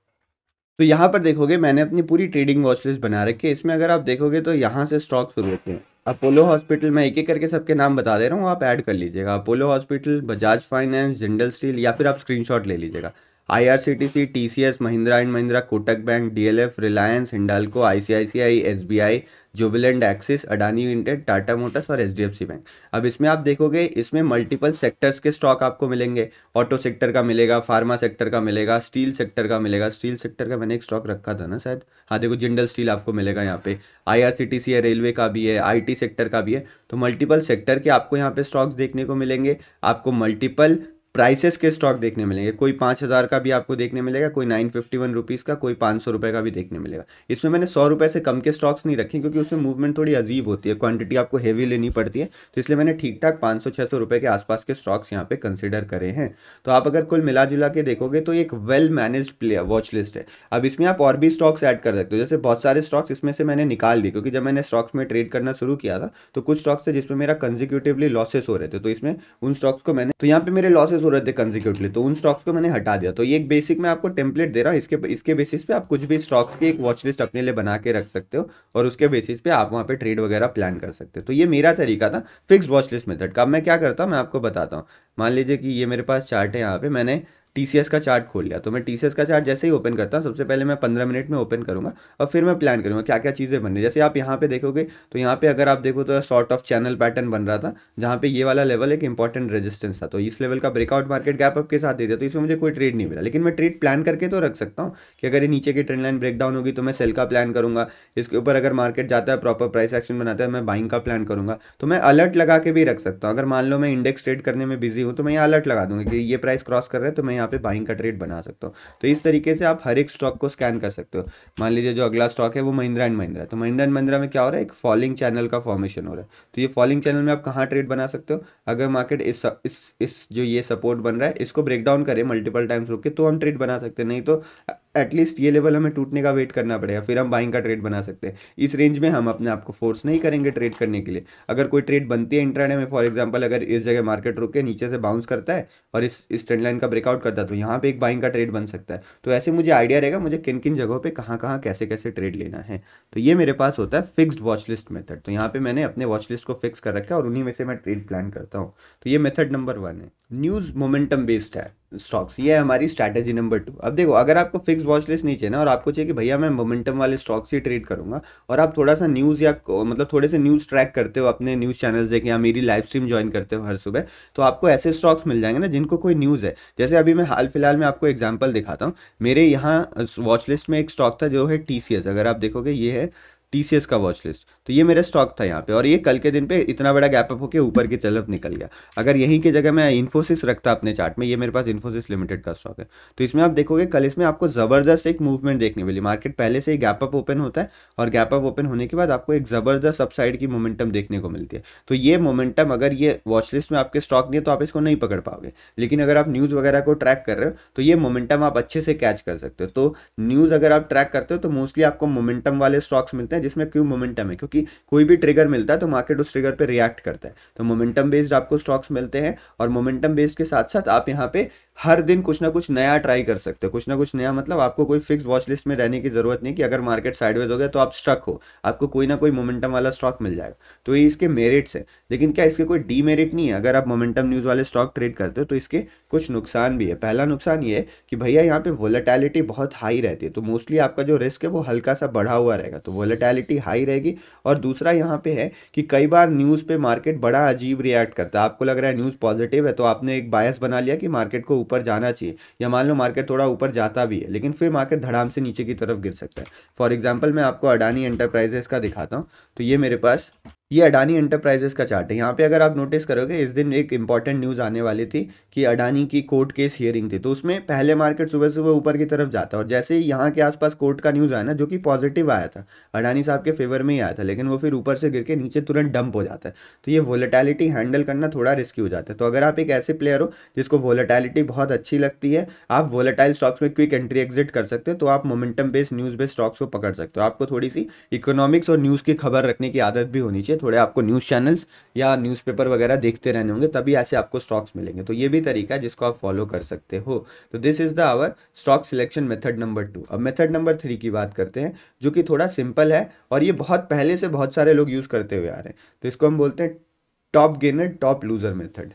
Speaker 1: तो यहाँ पर देखोगे मैंने अपनी पूरी ट्रेडिंग वॉच लिस्ट बना रखी है। इसमें अगर आप देखोगे तो यहाँ से स्टॉक शुरू होते हैं। अपोलो हॉस्पिटल, मैं एक एक करके सबके नाम बता दे रहा हूँ, आप ऐड कर लीजिएगा। Apollo hospital, Bajaj finance, Jindal steel, या फिर आप स्क्रीनशॉट ले लीजिएगा। IRCTC, TCS, Mahindra and Mahindra, Kotak bank, DLF, Reliance, Hindalco, ICICI, SBI, Jubilant, axis, Adani limited, Tata Motors और HDFC बैंक। अब इसमें आप देखोगे इसमें मल्टीपल सेक्टर्स के स्टॉक आपको मिलेंगे। ऑटो सेक्टर का मिलेगा, फार्मा सेक्टर का मिलेगा, स्टील सेक्टर का मिलेगा। स्टील सेक्टर का मैंने एक स्टॉक रखा था ना शायद, हाँ देखो जिंदल स्टील आपको मिलेगा यहाँ पे। IRCTC है, रेलवे का भी है, IT सेक्टर का भी है। तो मल्टीपल सेक्टर के आपको यहाँ पे स्टॉक्स देखने को मिलेंगे। आपको मल्टीपल प्राइसेस के स्टॉक देखने मिलेंगे। कोई 5,000 का भी आपको देखने मिलेगा, कोई 951 रुपीज़ का, कोई 500 रुपये का भी देखने मिलेगा। इसमें मैंने 100 रुपये से कम के स्टॉक्स नहीं रखे क्योंकि उसमें मूवमेंट थोड़ी अजीब होती है, क्वांटिटी आपको हेवी लेनी पड़ती है। तो इसलिए मैंने ठीक ठाक 500-600 रुपये के आसपास के स्टॉक्स यहाँ पे कंसिडर करे हैं। तो आप अगर कुल मिला जुला के देखोगे तो एक well managed play watch list है। अब इसमें आप और भी स्टॉक्स ऐड कर सकते हो, जैसे बहुत सारे स्टॉक्स इसमें से मैंने निकाल दिए क्योंकि जब मैंने स्टॉक्स में ट्रेड करना शुरू किया था तो कुछ स्टॉक्स थे जिसमें मेरा कंजिक्यूटिवली लॉसेस हो रहे थे। तो इसमें उन स्टॉक्स को मैंने, तो यहाँ पे मेरे लॉसेस हो रहे थे कंजिक्यूटिवली, तो उन स्टॉक्स को मैंने हटा दिया। तो ये एक बेसिक मैं आपको टेम्पलेट दे रहा हूँ, इसके बेसिस पे आप कुछ भी स्टॉक्स की एक वॉच लिस्ट अपने लिए बना के रख सकते हो और उसके बेसिस पे आप वहाँ पे ट्रेड वगैरह प्लान कर सकते हो। तो ये मेरा तरीका था फिक्स्ड वॉच लिस्ट मेथड का। अब मैं क्या करता हूँ मैं आपको बताता हूँ। मान लीजिए कि ये मेरे पास चार्ट है, यहाँ पे मैंने TCS का चार्ट खोल लिया। तो मैं TCS का चार्ट जैसे ही ओपन करता हूँ, सबसे पहले मैं 15 मिनट में ओपन करूँगा और फिर मैं प्लान करूँगा क्या क्या चीज़ें बननी। जैसे आप यहाँ पे देखोगे तो यहाँ पे अगर आप देखो तो सॉर्ट ऑफ चैनल पैटर्न बन रहा था, जहाँ पे ये वाला लेवल एक इंपॉर्टेंट रेजिस्टेंस था। तो इस लेवल का ब्रेकआउट मार्केट गैप अप के साथ दे दिया, तो इसमें मुझे कोई ट्रेड नहीं मिला। लेकिन मैं ट्रेड प्लान करके तो रख सकता हूँ कि अगर ये नीचे की ट्रेंड लाइन ब्रेकडाउन होगी तो मैं सेल का प्लान करूँगा। इसके ऊपर अगर मार्केट जाता है, प्रॉपर प्राइस एक्शन बनाता है, मैं बाइंग का प्लान करूँगा। तो मैं अलर्ट लगा के भी रख सकता हूँ। अगर मान लो मैं इंडेक्स ट्रेड करने में बिजी हूँ तो मैं यहाँ अलर्ट लगा दूंगा कि ये प्राइस क्रॉस कर रहा है, तो मैं यहाँ पे बाइंग का ट्रेड बना सकता हूँ। तो इस तरीके से आप हर एक स्टॉक को स्कैन कर सकते हो। मान लीजिए जो अगला स्टॉक है वो महिंद्रा एंड महिंद्रा है, तो महिंद्रा एंड महिंद्रा में क्या हो रहा है, एक फॉलिंग चैनल का फॉर्मेशन हो रहा है। तो ये फॉलिंग चैनल में आप कहाँ ट्रेड बना सकते हो, अगर मार्केट इस जो ये सपोर्ट बन रहा है इसको ब्रेक डाउन करे मल्टीपल टाइम्स रुक के तो हम ट्रेड बना सकते हैं। नहीं तो एटलीस्ट ये लेवल हमें टूटने का वेट करना पड़ेगा, फिर हम बाइंग का ट्रेड बना सकते हैं। इस रेंज में हम अपने आप को फोर्स नहीं करेंगे ट्रेड करने के लिए। अगर कोई ट्रेड बनती है इंट्राडे में, फॉर एग्जांपल अगर इस जगह मार्केट रुक के नीचे से बाउंस करता है और इस ट्रेंड लाइन का ब्रेकआउट करता है तो यहाँ पे एक बाइंग का ट्रेड बन सकता है। तो ऐसे मुझे आइडिया रहेगा मुझे किन किन जगहों पे कहाँ कहाँ कैसे कैसे ट्रेड लेना है। तो ये मेरे पास होता है फिक्स्ड वॉच लिस्ट मेथड। तो यहाँ पे मैंने अपने वॉच लिस्ट को फिक्स कर रखा है और उन्हीं में से मैं ट्रेड प्लान करता हूँ। तो ये मेथड नंबर 1 है। न्यूज़ मोमेंटम बेस्ड है स्टॉक्स, ये है हमारी स्ट्रैटेजी नंबर 2। अब देखो अगर आपको फिक्स वॉच लिस्ट नहीं चाहिए ना और आपको चाहिए कि भैया मैं मोमेंटम वाले स्टॉक्स ही ट्रेड करूंगा, और आप थोड़ा सा न्यूज़ या मतलब थोड़े से न्यूज़ ट्रैक करते हो, अपने न्यूज़ चैनल्स देखें या मेरी लाइव स्ट्रीम ज्वाइन करते हो हर सुबह, तो आपको ऐसे स्टॉक्स मिल जाएंगे ना जिनको कोई न्यूज़ है। जैसे अभी मैं हाल फिलहाल में आपको एग्जाम्पल दिखाता हूँ। मेरे यहाँ वॉच लिस्ट में एक स्टॉक था जो है TCS। अगर आप देखोगे ये है TCS का वॉच लिस्ट। तो ये मेरा स्टॉक था यहाँ पे और ये कल के दिन पे इतना बड़ा गैप अप होकर ऊपर की तरफ निकल गया। अगर यहीं की जगह मैं इन्फोसिस रखता अपने चार्ट में, ये मेरे पास इन्फोसिस लिमिटेड का स्टॉक है, तो इसमें आप देखोगे कल इसमें आपको ज़बरदस्त एक मूवमेंट देखने मिली। मार्केट पहले से ही गैप अप ओपन होता है और गैप अप ओपन होने के बाद आपको एक ज़बरदस्त अपसाइड की मोमेंटम देखने को मिलती है। तो ये मोमेंटम अगर ये वॉच लिस्ट में आपके स्टॉक नहीं है तो आप इसको नहीं पकड़ पाओगे, लेकिन अगर आप न्यूज़ वगैरह को ट्रैक कर रहे हो तो ये मोमेंटम आप अच्छे से कैच कर सकते हो। तो न्यूज़ अगर आप ट्रैक करते हो तो मोस्टली आपको मोमेंटम वाले स्टॉक्स मिलते हैं, जिसमें क्यों मोमेंटम है, क्योंकि कोई भी ट्रिगर मिलता है तो मार्केट उस ट्रिगर पे रिएक्ट करता है। तो मोमेंटम बेस्ड आपको स्टॉक्स मिलते हैं और मोमेंटम बेस्ड के साथ साथ आप यहाँ पे हर दिन कुछ ना कुछ नया ट्राई कर सकते हो। कुछ ना कुछ नया मतलब आपको कोई फिक्स वॉच लिस्ट में रहने की जरूरत नहीं कि अगर मार्केट साइडवेज हो गया तो आप स्टक हो, आपको कोई ना कोई मोमेंटम वाला स्टॉक मिल जाएगा। तो ये इसके मेरिट्स है, लेकिन क्या इसके कोई डीमेरिट नहीं है। अगर आप मोमेंटम न्यूज़ वाले स्टॉक ट्रेड करते हो तो इसके कुछ नुकसान भी है। पहला नुकसान ये है कि भैया यहाँ पे वोलेटिलिटी बहुत हाई रहती है, तो मोस्टली आपका जो रिस्क है वो हल्का सा बढ़ा हुआ रहेगा, तो वोलेटिलिटी हाई रहेगी। और दूसरा यहाँ पे है कि कई बार न्यूज़ पे मार्केट बड़ा अजीब रिएक्ट करता है। आपको लग रहा है न्यूज़ पॉजिटिव है तो आपने एक बायस बना लिया कि मार्केट को ऊपर जाना चाहिए, या मान लो मार्केट थोड़ा ऊपर जाता भी है लेकिन फिर मार्केट धड़ाम से नीचे की तरफ गिर सकता है। फॉर एग्जांपल मैं आपको अडानी एंटरप्राइजेस का दिखाता हूँ। तो ये मेरे पास ये अडानी एंटरप्राइजेस का चार्ट है। यहाँ पे अगर आप नोटिस करोगे इस दिन एक इंपॉर्टेंट न्यूज़ आने वाली थी कि अडानी की कोर्ट केस हियरिंग थी, तो उसमें पहले मार्केट सुबह सुबह ऊपर की तरफ जाता है और जैसे ही यहाँ के आसपास कोर्ट का न्यूज़ आया ना, जो कि पॉजिटिव आया था, अडानी साहब के फेवर में ही आया था, लेकिन वो फिर ऊपर से गिर के नीचे तुरंत डंप हो जाता है। तो ये वोलेटिलिटी हैंडल करना थोड़ा रिस्की हो जाता है। तो अगर आप एक ऐसे प्लेयर हो जिसको वोलेटिलिटी बहुत अच्छी लगती है, आप वोलेटाइल स्टॉक्स में क्विक एंट्री एग्जिट कर सकते हो, तो आप momentum based news based stocks को पकड़ सकते हो। आपको थोड़ी सी इकोनॉमिक्स और न्यूज़ की खबर रखने की आदत भी होनी चाहिए, थोड़े आपको न्यूज़ चैनल्स या न्यूज़पेपर वगैरह देखते रहने होंगे, तभी ऐसे आपको स्टॉक्स मिलेंगे। तो ये भी तरीका है जिसको आप फॉलो कर सकते हो। तो this is the our stock selection method number 2। अब मेथड नंबर 3 की बात करते हैं, जो कि थोड़ा सिंपल है और ये बहुत पहले से बहुत सारे लोग यूज़ करते हुए आ रहे हैं। तो इसको हम बोलते हैं top gainer top loser method.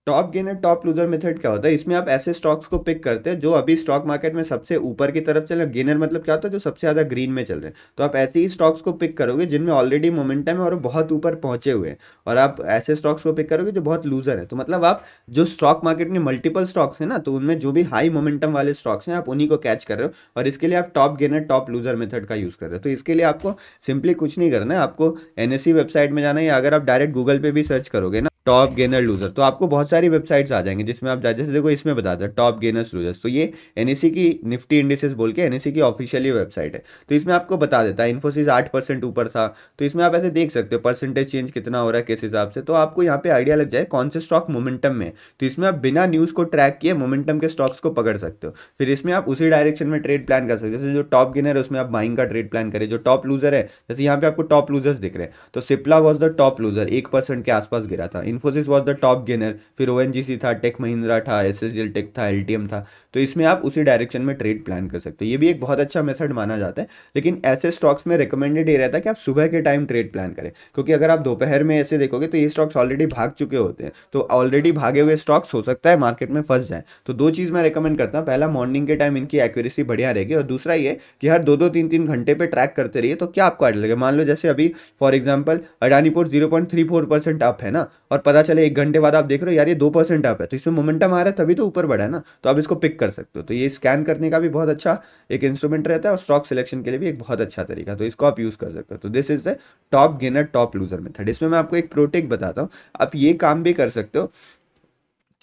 Speaker 1: Top gainer top loser method क्या होता है, इसमें आप ऐसे स्टॉक्स को पिक करते हैं जो अभी स्टॉक मार्केट में सबसे ऊपर की तरफ चल रहे हैं। गेनर मतलब क्या होता है, जो सबसे ज़्यादा ग्रीन में चल रहे हैं। तो आप ऐसे ही स्टॉक्स को पिक करोगे जिनमें ऑलरेडी मोमेंटम है और वो बहुत ऊपर पहुंचे हुए हैं, और आप ऐसे स्टॉक्स को पिक करोगे जो बहुत लूजर है। तो मतलब आप जो स्टॉक मार्केट में मल्टीपल स्टॉक्स हैं ना, तो उनमें जो भी हाई मोमेंटम वाले स्टॉक्स हैं आप उन्हीं को कैच कर रहे हो, और इसके लिए आप top gainer top loser method का यूज़ कर रहे हो। तो इसके लिए आपको सिंपली कुछ नहीं करना है, आपको एनएससी वेबसाइट में जाना है, या अगर आप डायरेक्ट गूगल पे भी सर्च करोगे ना टॉप गेनर लूजर, तो आपको बहुत सारी वेबसाइट्स आ जाएंगे जिसमें आप जैसे देखो इसमें बताते हैं टॉप गेनर्स लूजर्स। तो ये एनएससी की निफ्टी इंडिसेस बोल के एनएससी की ऑफिशियली वेबसाइट है। तो इसमें आपको बता देता है इन्फोसिस 8% ऊपर था, तो इसमें आप ऐसे देख सकते हो परसेंटेज चेंज कितना हो रहा है किस हिसाब से, तो आपको यहाँ पे आइडिया लग जाए कौन से स्टॉक मोमेंटम में। तो इसमें आप बिना न्यूज़ को ट्रैक किए मोमेंटम के स्टॉक्स को पकड़ सकते हो, फिर इसमें आप उसी डायरेक्शन में ट्रेड प्लान कर सकते हो। जैसे जो टॉप गेनर है उसमें आप बाइंग का ट्रेड प्लान करें, जो टॉप लूजर है जैसे यहाँ पे आपको टॉप लूजर्स दिख रहे हैं, तो Cipla was the top loser, 1% के आसपास गिरा था। Infosys was the top gainer, फिर ओएनजीसी था, टेक महिंद्रा था, एसएसएल टेक था, एलटीएम था। तो इसमें आप उसी डायरेक्शन में ट्रेड प्लान कर सकते हो। ये भी एक बहुत अच्छा मेथड माना जाता है, लेकिन ऐसे स्टॉक्स में रिकमेंडेड ये रहता है कि आप सुबह के टाइम ट्रेड प्लान करें, क्योंकि अगर आप दोपहर में ऐसे देखोगे तो ये स्टॉक्स ऑलरेडी भाग चुके होते हैं, तो ऑलरेडी भागे हुए स्टॉक्स हो सकता है मार्केट में फंस जाए। तो दो चीज़ मैं रिकमेंड करता हूँ, पहला मॉर्निंग के टाइम इनकी एक्यूरेसी बढ़िया रहेगी, और दूसरा ये कि हर 2-2 3-3 घंटे पे ट्रैक करते रहिए। तो क्या आपको आइडिया लगेगा, मान लो जैसे अभी for example Adani port 0.34% up है ना, और पता चले 1 घंटे बाद आप देख रहे हो यार ये 2% अप है, तो इसमें मोमेंटम आ रहा है तभी तो ऊपर बढ़ा है ना, तो आप इसको पिक कर सकते हो। तो ये स्कैन करने का भी बहुत अच्छा एक इंस्ट्रूमेंट रहता है, और स्टॉक सिलेक्शन के लिए भी एक बहुत अच्छा तरीका, तो इसको आप यूज़ कर सकते हो। तो this is the top gainer top loser method. इसमें मैं आपको एक प्रोटेक्ट बताता हूँ, आप ये काम भी कर सकते हो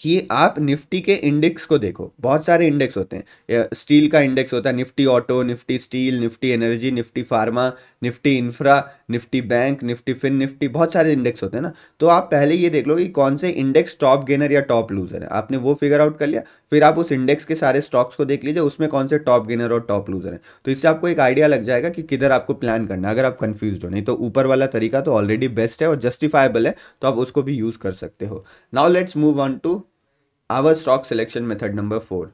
Speaker 1: कि आप निफ्टी के इंडेक्स को देखो। बहुत सारे इंडेक्स होते हैं, स्टील का इंडेक्स होता है, Nifty auto, Nifty steel, Nifty energy, Nifty pharma, Nifty infra, Nifty bank, Nifty fin Nifty, बहुत सारे इंडेक्स होते हैं ना। तो आप पहले ये देख लो कि कौन से इंडेक्स टॉप गेनर या टॉप लूजर है, आपने वो फिगर आउट कर लिया, फिर आप उस इंडेक्स के सारे स्टॉक्स को देख लीजिए उसमें कौन से टॉप गेनर और टॉप लूजर है। तो इससे आपको एक आइडिया लग जाएगा कि किधर आपको प्लान करना है, अगर आप कंफ्यूज हो। नहीं तो ऊपर वाला तरीका तो ऑलरेडी बेस्ट है और जस्टिफाइबल है, तो आप उसको भी यूज़ कर सकते हो। Now let's move on to our stock selection method number 4।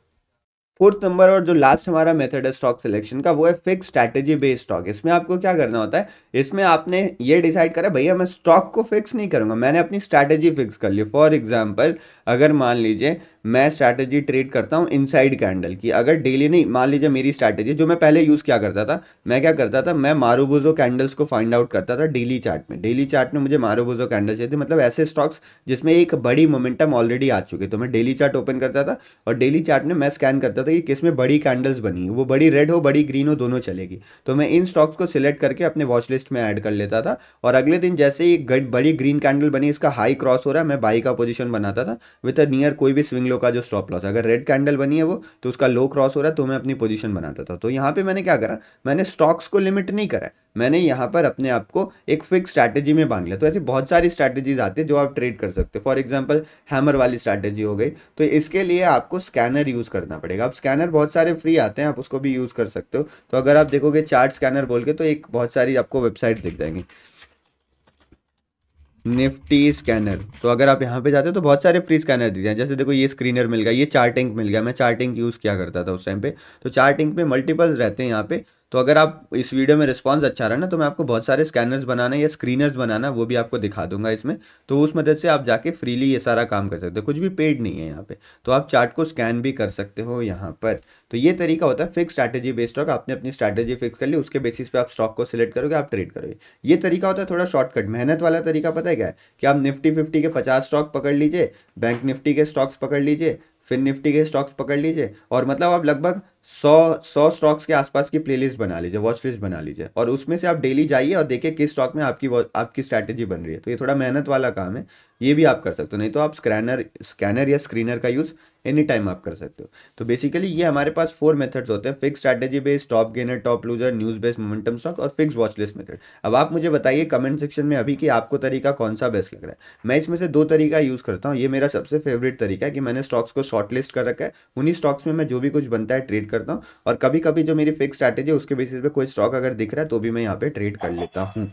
Speaker 1: Fourth number और जो लास्ट हमारा मेथड है स्टॉक सिलेक्शन का, वो है फिक्स स्ट्रैटेजी बेस्ड स्टॉक। इसमें आपको क्या करना होता है, इसमें आपने ये डिसाइड करा भैया मैं स्टॉक को फिक्स नहीं करूंगा, मैंने अपनी स्ट्रैटेजी फिक्स कर ली। फॉर एग्जांपल अगर मान लीजिए मैं स्ट्रैटेजी ट्रेड करता हूँ इनसाइड कैंडल की, अगर डेली नहीं, मान लीजिए मेरी स्ट्रैटेजी जो मैं पहले यूज़ क्या करता था, मैं क्या करता था, मैं मारुबुजो कैंडल्स को फाइंड आउट करता था डेली चार्ट में। डेली चार्ट में मुझे मारुबुजो कैंडल चाहिए थी, मतलब ऐसे स्टॉक्स जिसमें एक बड़ी मोमेंटम ऑलरेडी आ चुकी है। तो मैं डेली चार्ट ओपन करता था और डेली चार्ट में मैं स्कैन करता था कि किसमें बड़ी कैंडल्स बनी है, वो बड़ी रेड हो बड़ी ग्रीन हो दोनों चलेगी। तो मैं इन स्टॉक्स को सिलेक्ट करके अपने वॉच लिस्ट में ऐड कर लेता था, और अगले दिन जैसे ही बड़ी ग्रीन कैंडल बनी, इसका हाई क्रॉस हो रहा है, मैं बाई का पोजीशन बनाता था विद अ नियर कोई भी स्विंग लो का जो स्टॉप लॉस। अगर रेड कैंडल बनी है वो, तो उसका लो क्रॉस हो रहा है तो मैं अपनी पोजीशन बनाता था। तो यहाँ पे मैंने क्या करा, मैंने स्टॉक्स को लिमिट नहीं करा, मैंने यहाँ पर अपने आप को एक फिक्स स्ट्रैटेजी में बांध लिया। तो ऐसी बहुत सारी स्ट्रैटेजीज आती है जो आप ट्रेड कर सकते हो। फॉर एग्जांपल हैमर वाली स्ट्रैटेजी हो गई, तो इसके लिए आपको स्कैनर यूज़ करना पड़ेगा। अब स्कैनर बहुत सारे फ्री आते हैं, आप उसको भी यूज़ कर सकते हो। तो अगर आप देखोगे चार्ट स्कैनर बोल के, तो एक बहुत सारी आपको वेबसाइट दिख जाएंगी, निफ्टी स्कैनर। तो अगर आप यहाँ पे जाते हो तो बहुत सारे फ्री स्कैनर दिए हैं, जैसे देखो ये स्क्रीनर मिल गया, ये चार्टिंग मिल गया, मैं चार्टिंग यूज़ किया करता था उस टाइम पे। तो चार्टिंग पे मल्टीपल रहते हैं यहाँ पे। तो अगर आप इस वीडियो में रिस्पांस अच्छा रहा ना, तो मैं आपको बहुत सारे स्कैनर्स बनाना या स्क्रीनर्स बनाना वो भी आपको दिखा दूंगा इसमें। तो उस मदद से आप जाके फ्रीली ये सारा काम कर सकते हो, कुछ भी पेड नहीं है यहाँ पे। तो आप चार्ट को स्कैन भी कर सकते हो यहाँ पर। तो ये तरीका होता है फिक्स स्ट्रैटेजी बेस्ड स्टॉक। आपने अपनी स्ट्रैटेजी फिक्स कर ली, उसके बेसिस पे आप स्टॉक को सिलेक्ट करोगे, आप ट्रेड करोगे। ये तरीका होता है थोड़ा शॉर्टकट। मेहनत वाला तरीका पता है क्या है, कि आप निफ्टी 50 के 50 स्टॉक पकड़ लीजिए, बैंक निफ्टी के स्टॉक्स पकड़ लीजिए, फिन निफ्टी के स्टॉक्स पकड़ लीजिए, और मतलब आप लगभग 100 स्टॉक्स के आसपास की प्लेलिस्ट बना लीजिए, वॉच लिस्ट बना लीजिए, और उसमें से आप डेली जाइए और देखिए किस स्टॉक में आपकी स्ट्रैटेजी बन रही है। तो ये थोड़ा मेहनत वाला काम है, ये भी आप कर सकते हो। नहीं तो आप स्कैनर या स्क्रीनर का यूज़ एनी टाइम आप कर सकते हो। तो बेसिकली ये हमारे पास 4 मेथड्स होते हैं, fix strategy based, top gainer top loser, news based momentum stock, और फिक्स वॉच लिस्ट मेथड। अब आप मुझे बताइए कमेंट सेक्शन में अभी कि आपको तरीका कौन सा बेस्ट लग रहा है। मैं इसमें से 2 तरीका यूज़ करता हूँ। ये मेरा सबसे फेवरेट तरीका है कि मैंने स्टॉक्स को शॉर्ट लिस्ट कर रखा है, उन्हीं स्टॉक्स में मैं जो भी कुछ बनता है ट्रेड करता हूँ, और कभी कभी जो मेरी फिक्स स्ट्रैटेजी है उसके बेसिस पे कोई स्टॉक अगर दिख रहा है तो भी मैं यहाँ पे ट्रेड कर लेता हूँ।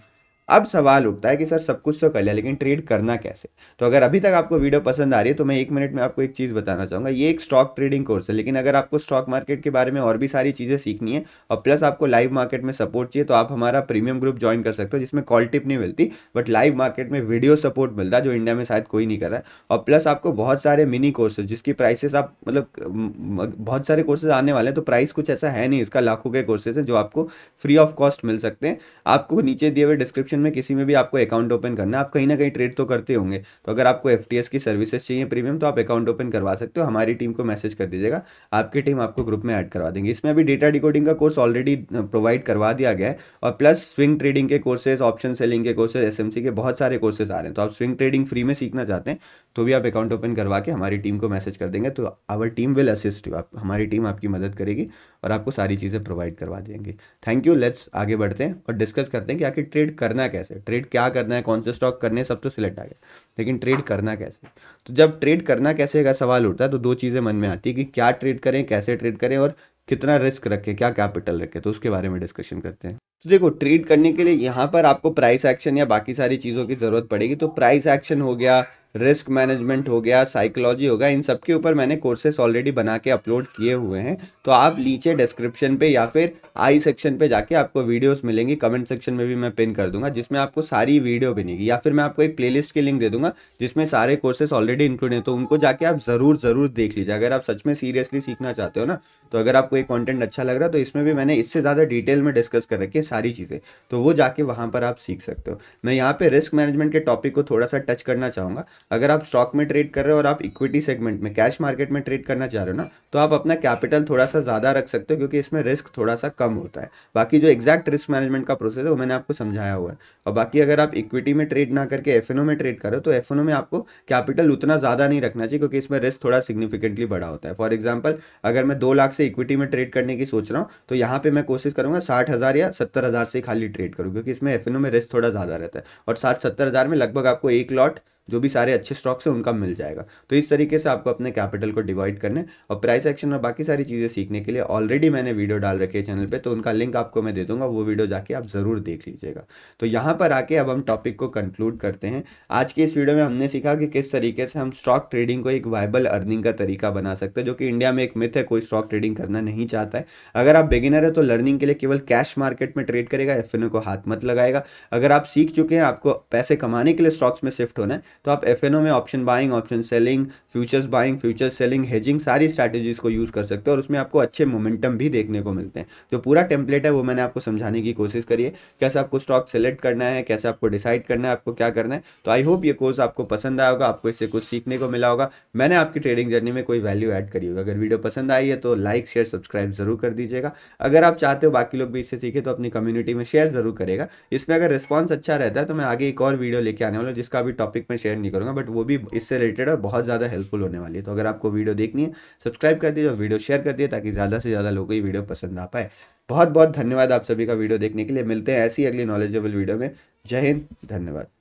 Speaker 1: अब सवाल उठता है कि सर सब कुछ तो कर लिया लेकिन ट्रेड करना कैसे। तो अगर अभी तक आपको वीडियो पसंद आ रही है तो मैं 1 मिनट में आपको एक चीज़ बताना चाहूँगा। ये एक स्टॉक ट्रेडिंग कोर्स है, लेकिन अगर आपको स्टॉक मार्केट के बारे में और भी सारी चीज़ें सीखनी है और प्लस आपको लाइव मार्केट में सपोर्ट चाहिए तो आप हमारा प्रीमियम ग्रुप ज्वाइन कर सकते हो, जिसमें कॉल टिप नहीं मिलती बट लाइव मार्केट में वीडियो सपोर्ट मिलता है, जो इंडिया में शायद कोई नहीं कर रहा है। और प्लस आपको बहुत सारे मिनी कोर्सेज जिसकी प्राइसेस आप बहुत सारे कोर्सेज आने वाले हैं, तो प्राइस कुछ ऐसा है नहीं, इसका लाखों के कोर्सेज हैं जो आपको फ्री ऑफ कॉस्ट मिल सकते हैं। आपको नीचे दिए हुए डिस्क्रिप्शन में किसी में भी आपको अकाउंट ओपन करना है, आप कहीं ना कहीं ट्रेड तो करते होंगे, तो अगर आपको FTS की सर्विसेज चाहिए प्रीमियम तो आप अकाउंट ओपन करवा सकते हो, हमारी टीम को मैसेज कर दीजिएगा, आपकी टीम आपको ग्रुप में ऐड करवा देंगे। इसमें अभी डेटा डिकोडिंग का कोर्स ऑलरेडी प्रोवाइड करवा दिया गया है और प्लस स्विंग ट्रेडिंग के कोर्सेज, ऑप्शन सेलिंग के कोर्सेज, SMC के बहुत सारे कोर्सेज आ रहे हैं। तो आप स्विंग ट्रेडिंग फ्री में सीखना चाहते हैं तो भी आप अकाउंट ओपन करवा के हमारी टीम को मैसेज कर देंगे, तो our team will assist you, आप हमारी टीम आपकी मदद करेगी और आपको सारी चीज़ें प्रोवाइड करवा देंगे। Thank you. लेट्स आगे बढ़ते हैं और डिस्कस करते हैं कि आखिर ट्रेड करना कैसे, ट्रेड क्या करना है, कौन से स्टॉक करने हैं, सब तो सिलेक्ट आ गया, लेकिन ट्रेड करना कैसे। तो जब ट्रेड करना कैसे का सवाल उठता है तो दो चीज़ें मन में आती है कि क्या ट्रेड करें, कैसे ट्रेड करें और कितना रिस्क रखें, क्या कैपिटल रखें, तो उसके बारे में डिस्कशन करते हैं। तो देखो, ट्रेड करने के लिए यहाँ पर आपको प्राइस एक्शन या बाकी सारी चीज़ों की ज़रूरत पड़ेगी। तो प्राइस एक्शन हो गया, रिस्क मैनेजमेंट हो गया, साइकोलॉजी हो गया, इन सब के ऊपर मैंने कोर्सेस ऑलरेडी बना के अपलोड किए हुए हैं। तो आप नीचे डिस्क्रिप्शन पे या फिर आई सेक्शन पे जाके आपको वीडियोस मिलेंगी, कमेंट सेक्शन में भी मैं पिन कर दूंगा जिसमें आपको सारी वीडियो बनेगी, या फिर मैं आपको एक प्लेलिस्ट की लिंक दे दूंगा जिसमें सारे कोर्सेस ऑलरेडी इंक्लूड हैं, तो उनको जाके आप ज़रूर देख लीजिए अगर आप सच में सीरियसली सीखना चाहते हो ना। तो अगर आपको ये कंटेंट अच्छा लग रहा है तो इसमें भी मैंने इससे ज़्यादा डिटेल में डिस्कस कर रखी है सारी चीज़ें, तो वो जाके वहाँ पर आप सीख सकते हो। मैं यहाँ पे रिस्क मैनेजमेंट के टॉपिक को थोड़ा सा टच करना चाहूँगा। अगर आप स्टॉक में ट्रेड कर रहे हो और आप इक्विटी सेगमेंट में, कैश मार्केट में ट्रेड करना चाह रहे हो ना, तो आप अपना कैपिटल थोड़ा सा ज़्यादा रख सकते हो क्योंकि इसमें रिस्क थोड़ा सा कम होता है। बाकी जो एग्जैक्ट रिस्क मैनेजमेंट का प्रोसेस है वो मैंने आपको समझाया हुआ है। और बाकी अगर आप इक्विटी में ट्रेड ना करके FNO में ट्रेड करो तो FNO में आपको कैपिटल उतना ज़्यादा नहीं रखना चाहिए क्योंकि इसमें रिस्क थोड़ा सिग्निफिकेंटली बड़ा होता है। फॉर एग्जाम्पल, अगर मैं 2 लाख से इक्विटी में ट्रेड करने की सोच रहा हूँ तो यहाँ पे मैं कोशिश करूँगा 60,000 या 70,000 से खाली ट्रेड करूँ, क्योंकि इसमें FNO में रिस्क थोड़ा ज़्यादा रहता है और 60-70,000 में लगभग आपको एक लॉट जो भी सारे अच्छे स्टॉक्स हैं उनका मिल जाएगा। तो इस तरीके से आपको अपने कैपिटल को डिवाइड करने और प्राइस एक्शन और बाकी सारी चीज़ें सीखने के लिए ऑलरेडी मैंने वीडियो डाल रखी है चैनल पे, तो उनका लिंक आपको मैं दे दूंगा, वो वीडियो जाके आप ज़रूर देख लीजिएगा। तो यहाँ पर आके अब हम टॉपिक को कंक्लूड करते हैं। आज की इस वीडियो में हमने सीखा कि किस तरीके से हम स्टॉक ट्रेडिंग को एक वायबल अर्निंग का तरीका बना सकते हैं, जो कि इंडिया में एक मिथ है, कोई स्टॉक ट्रेडिंग करना नहीं चाहता है। अगर आप बिगिनर है तो लर्निंग के लिए केवल कैश मार्केट में ट्रेड करेगा, FNO को हाथ मत लगाएगा। अगर आप सीख चुके हैं, आपको पैसे कमाने के लिए स्टॉक्स में शिफ्ट होना है, तो आप FNO में option buying, option selling, futures buying, future selling, hedging, सारी स्ट्रैटेजीज को यूज कर सकते हो और उसमें आपको अच्छे मोमेंटम भी देखने को मिलते हैं। जो पूरा टेम्पलेट है वो मैंने आपको समझाने की कोशिश करी है, कैसे आपको स्टॉक सेलेक्ट करना है, कैसे आपको डिसाइड करना है, आपको क्या करना है। तो आई होप ये कोर्स आपको पसंद आया होगा, आपको इससे कुछ सीखने को मिला होगा, मैंने आपकी ट्रेडिंग जर्नी में कोई वैल्यू ऐड करी होगी। अगर वीडियो पसंद आई है तो लाइक, शेयर, सब्सक्राइब जरूर कर दीजिएगा। अगर आप चाहते हो बाकी लोग भी इससे सीखे तो अपनी कम्युनिटी में शेयर जरूर करेगा। इसमें अगर रिस्पॉन्स अच्छा रहता है तो मैं आगे एक और वीडियो लेके आने वाला हूँ जिसका अभी टॉपिक मैं शेयर नहीं करूँगा, बट वो भी इससे रिलेटेड और बहुत ज़्यादा हेल्पफुल होने वाली है। तो अगर आपको वीडियो देखनी है सब्सक्राइब कर दीजिए और वीडियो शेयर कर दिए ताकि ज़्यादा से ज़्यादा लोगों को ये वीडियो पसंद आ पाए। बहुत बहुत धन्यवाद आप सभी का वीडियो देखने के लिए। मिलते हैं ऐसी अगली नॉलेजेबल वीडियो में। जय हिंद, धन्यवाद।